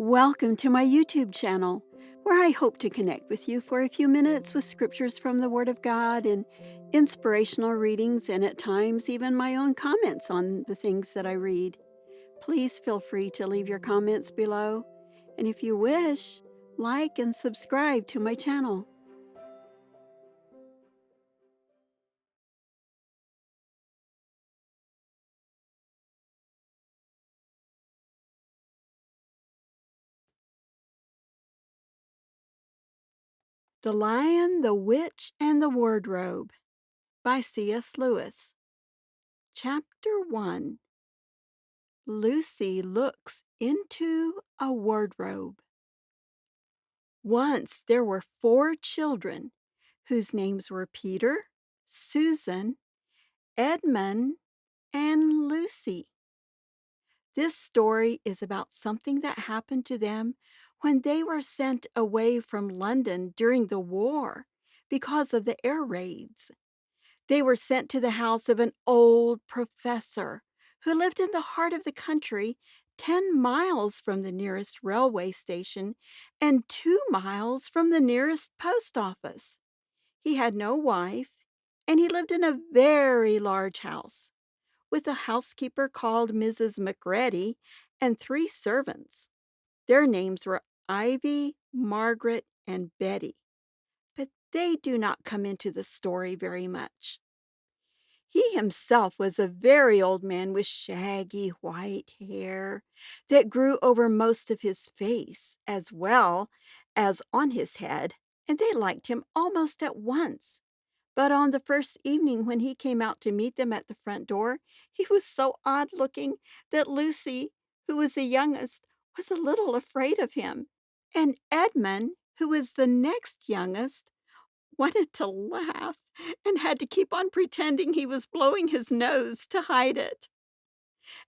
Welcome to my YouTube channel, where I hope to connect with you for a few minutes with scriptures from the Word of God and inspirational readings, and at times even my own comments on the things that I read. Please feel free to leave your comments below, and if you wish, like and subscribe to my channel. The Lion, the Witch, and the Wardrobe by C.S. Lewis. Chapter 1. Lucy looks into a wardrobe. Once there were 4 children whose names were Peter, Susan, Edmund, and Lucy. This story is about something that happened to them when they were sent away from London during the war because of the air raids. They were sent to the house of an old professor who lived in the heart of the country, 10 miles from the nearest railway station and 2 miles from the nearest post office. He had no wife, and he lived in a very large house, with a housekeeper called Mrs. McReady and 3 servants. Their names were Ivy, Margaret, and Betty, but they do not come into the story very much. He himself was a very old man with shaggy white hair that grew over most of his face as well as on his head, and they liked him almost at once. But on the first evening when he came out to meet them at the front door, he was so odd-looking that Lucy, who was the youngest, was a little afraid of him. And Edmund, who was the next youngest, wanted to laugh and had to keep on pretending he was blowing his nose to hide it.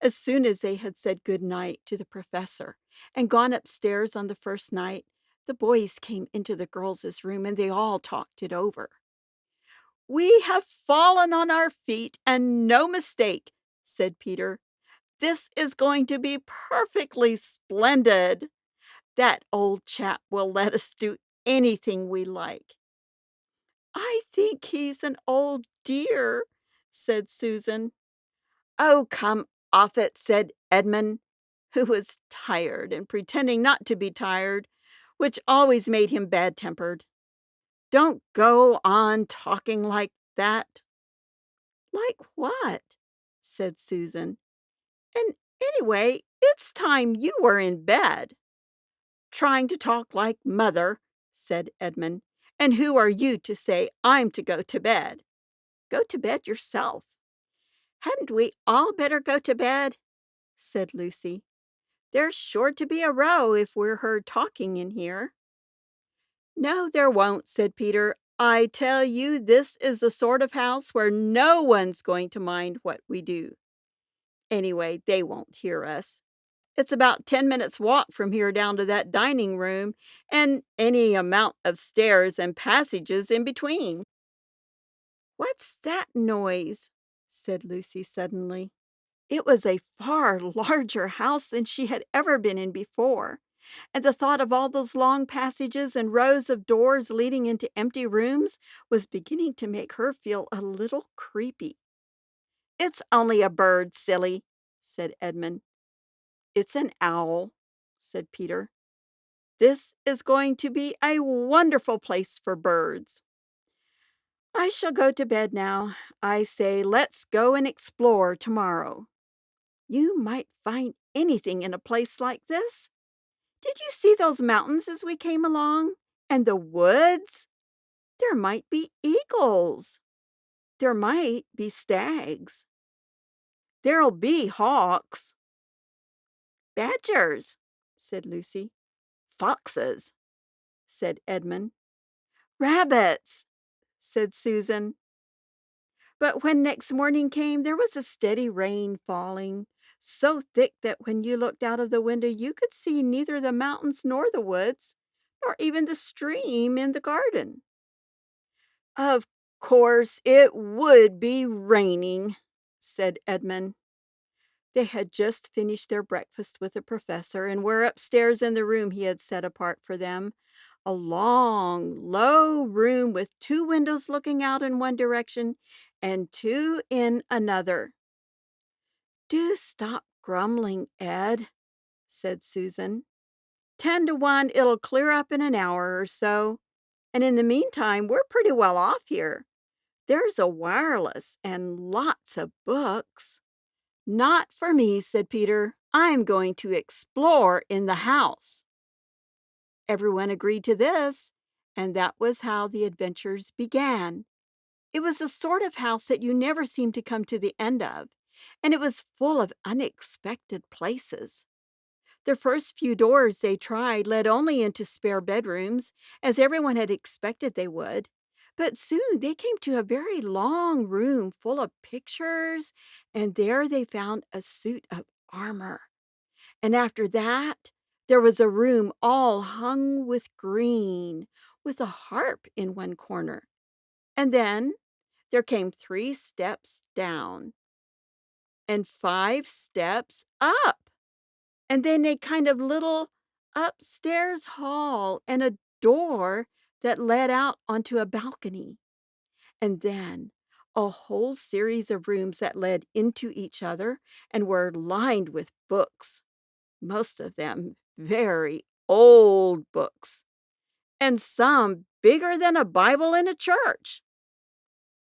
As soon as they had said good night to the professor and gone upstairs on the first night, the boys came into the girls' room and they all talked it over. "We have fallen on our feet, and no mistake," said Peter. "This is going to be perfectly splendid. That old chap will let us do anything we like." "I think he's an old dear," said Susan. "Oh, come off it," said Edmund, who was tired and pretending not to be tired, which always made him bad-tempered. "Don't go on talking like that." "Like what?" said Susan. "And anyway, it's time you were in bed." "Trying to talk like mother," said Edmund. "And who are you to say I'm to go to bed? Go to bed yourself." "Hadn't we all better go to bed?" said Lucy. "There's sure to be a row if we're heard talking in here." "No, there won't," said Peter. "I tell you, this is the sort of house where no one's going to mind what we do. Anyway, they won't hear us. It's about 10 minutes' walk from here down to that dining room, and any amount of stairs and passages in between." "What's that noise?" said Lucy suddenly. It was a far larger house than she had ever been in before, and the thought of all those long passages and rows of doors leading into empty rooms was beginning to make her feel a little creepy. "It's only a bird, silly," said Edmund. "It's an owl," said Peter. "This is going to be a wonderful place for birds. I shall go to bed now. I say let's go and explore tomorrow. You might find anything in a place like this. Did you see those mountains as we came along? And the woods? There might be eagles. There might be stags. There'll be hawks." "Badgers," said Lucy. "Foxes," said Edmund. "Rabbits," said Susan. But when next morning came, there was a steady rain falling, so thick that when you looked out of the window you could see neither the mountains nor the woods, nor even the stream in the garden. "Of course it would be raining," said Edmund. They had just finished their breakfast with the professor and were upstairs in the room he had set apart for them, a long, low room with two windows looking out in one direction and two in another. "Do stop grumbling, Ed," said Susan. 10 to 1, it'll clear up in an hour or so, and in the meantime, we're pretty well off here. There's a wireless and lots of books." "Not for me," said Peter. "I'm going to explore in the house." Everyone agreed to this, and that was how the adventures began. It was a sort of house that you never seemed to come to the end of, and it was full of unexpected places. The first few doors they tried led only into spare bedrooms, as everyone had expected they would. But soon they came to a very long room full of pictures, and there they found a suit of armor. And after that, there was a room all hung with green, with a harp in one corner. And then there came 3 steps down and 5 steps up. And then a kind of little upstairs hall and a door that led out onto a balcony. And then a whole series of rooms that led into each other and were lined with books, most of them very old books, and some bigger than a Bible in a church.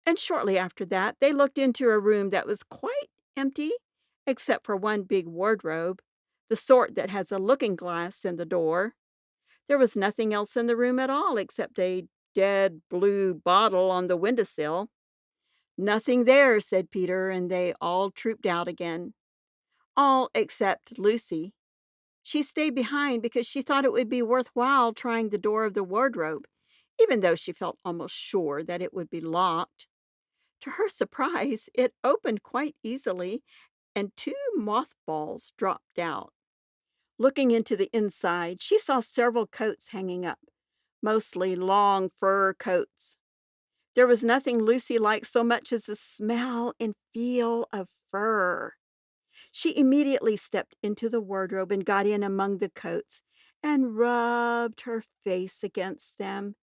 And shortly after that, they looked into a room that was quite empty, except for one big wardrobe, the sort that has a looking glass in the door. There was nothing else in the room at all except a dead blue bottle on the windowsill. "Nothing there," said Peter, and they all trooped out again. All except Lucy. She stayed behind because she thought it would be worthwhile trying the door of the wardrobe, even though she felt almost sure that it would be locked. To her surprise, it opened quite easily, and 2 mothballs dropped out. Looking into the inside, she saw several coats hanging up, mostly long fur coats. There was nothing Lucy liked so much as the smell and feel of fur. She immediately stepped into the wardrobe and got in among the coats and rubbed her face against them,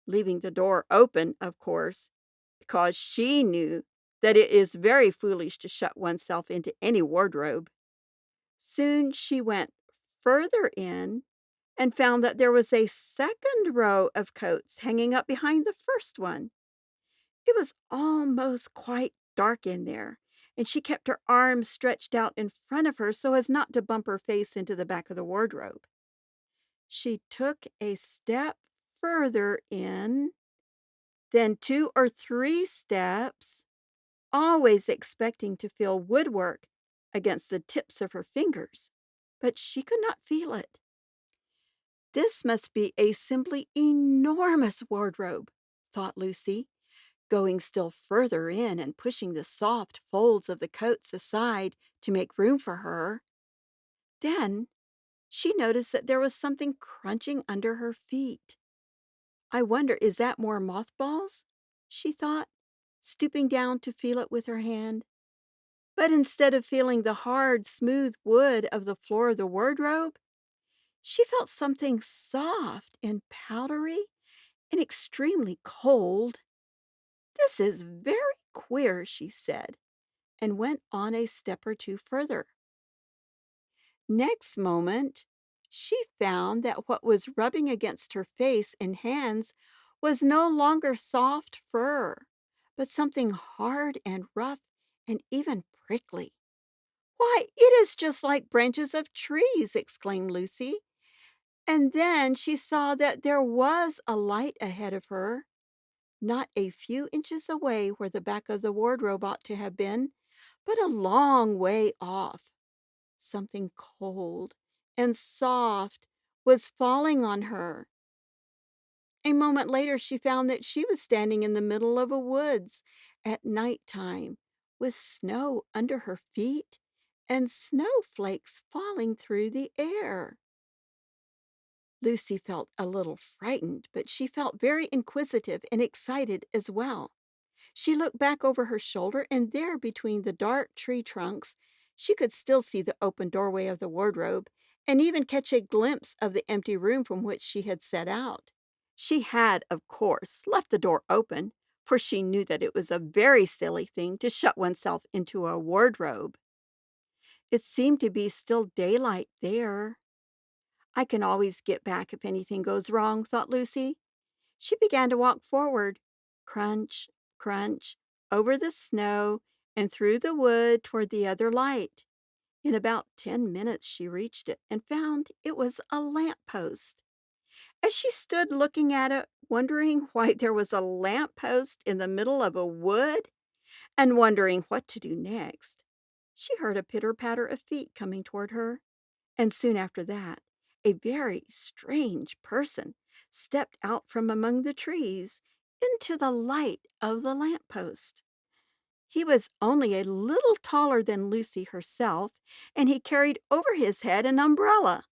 leaving the door open, of course, because she knew that it is very foolish to shut oneself into any wardrobe. Soon she went further in and found that there was a second row of coats hanging up behind the first one. It was almost quite dark in there, and she kept her arms stretched out in front of her so as not to bump her face into the back of the wardrobe. She took a step further in, then 2 or 3 steps, always expecting to feel woodwork against the tips of her fingers, but she could not feel it. "This must be a simply enormous wardrobe," thought Lucy, going still further in and pushing the soft folds of the coats aside to make room for her. Then she noticed that there was something crunching under her feet. "I wonder, is that more mothballs?" she thought, stooping down to feel it with her hand. But instead of feeling the hard, smooth wood of the floor of the wardrobe, she felt something soft and powdery and extremely cold. "This is very queer," she said, and went on a step or two further. Next moment, she found that what was rubbing against her face and hands was no longer soft fur, but something hard and rough and even prickly. "Why, it is just like branches of trees!" exclaimed Lucy. And then she saw that there was a light ahead of her, not a few inches away where the back of the wardrobe ought to have been, but a long way off. Something cold and soft was falling on her. A moment later she found that she was standing in the middle of a woods at night time, with snow under her feet and snowflakes falling through the air. Lucy felt a little frightened, but she felt very inquisitive and excited as well. She looked back over her shoulder, and there between the dark tree trunks She could still see the open doorway of the wardrobe and even catch a glimpse of the empty room from which she had set out. She had, of course, left the door open, for she knew that it was a very silly thing to shut oneself into a wardrobe. It seemed to be still daylight there. I can always get back if anything goes wrong, thought Lucy. She began to walk forward, crunch, crunch, over the snow and through the wood toward the other light. In about 10 minutes she reached it and found it was a lamp post. As she stood looking at it, wondering why there was a lamp post in the middle of a wood, and wondering what to do next, she heard a pitter-patter of feet coming toward her, and soon after that, a very strange person stepped out from among the trees into the light of the lamp post. He was only a little taller than Lucy herself, and he carried over his head an umbrella,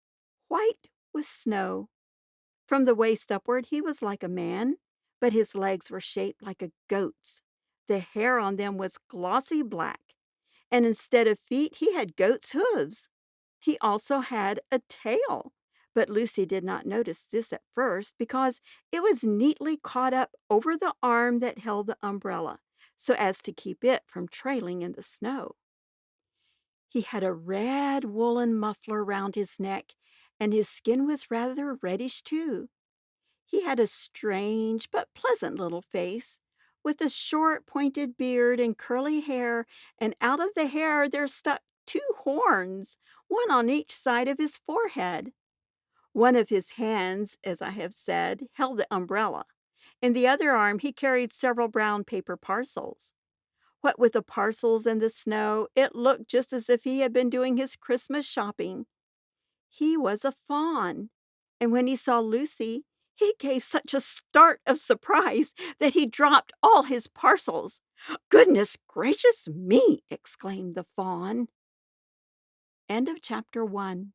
white with snow. From the waist upward he was like a man, but his legs were shaped like a goat's. The hair on them was glossy black, and instead of feet he had goat's hooves. He also had a tail, but Lucy did not notice this at first because it was neatly caught up over the arm that held the umbrella, so as to keep it from trailing in the snow. He had a red woolen muffler round his neck, and his skin was rather reddish too. He had a strange but pleasant little face, with a short pointed beard and curly hair, and out of the hair there stuck two horns, one on each side of his forehead. One of his hands, as I have said, held the umbrella. In the other arm he carried several brown paper parcels. What with the parcels and the snow, it looked just as if he had been doing his Christmas shopping. He was a fawn, and when he saw Lucy, he gave such a start of surprise that he dropped all his parcels. "Goodness gracious me!" exclaimed the fawn. End of chapter 1.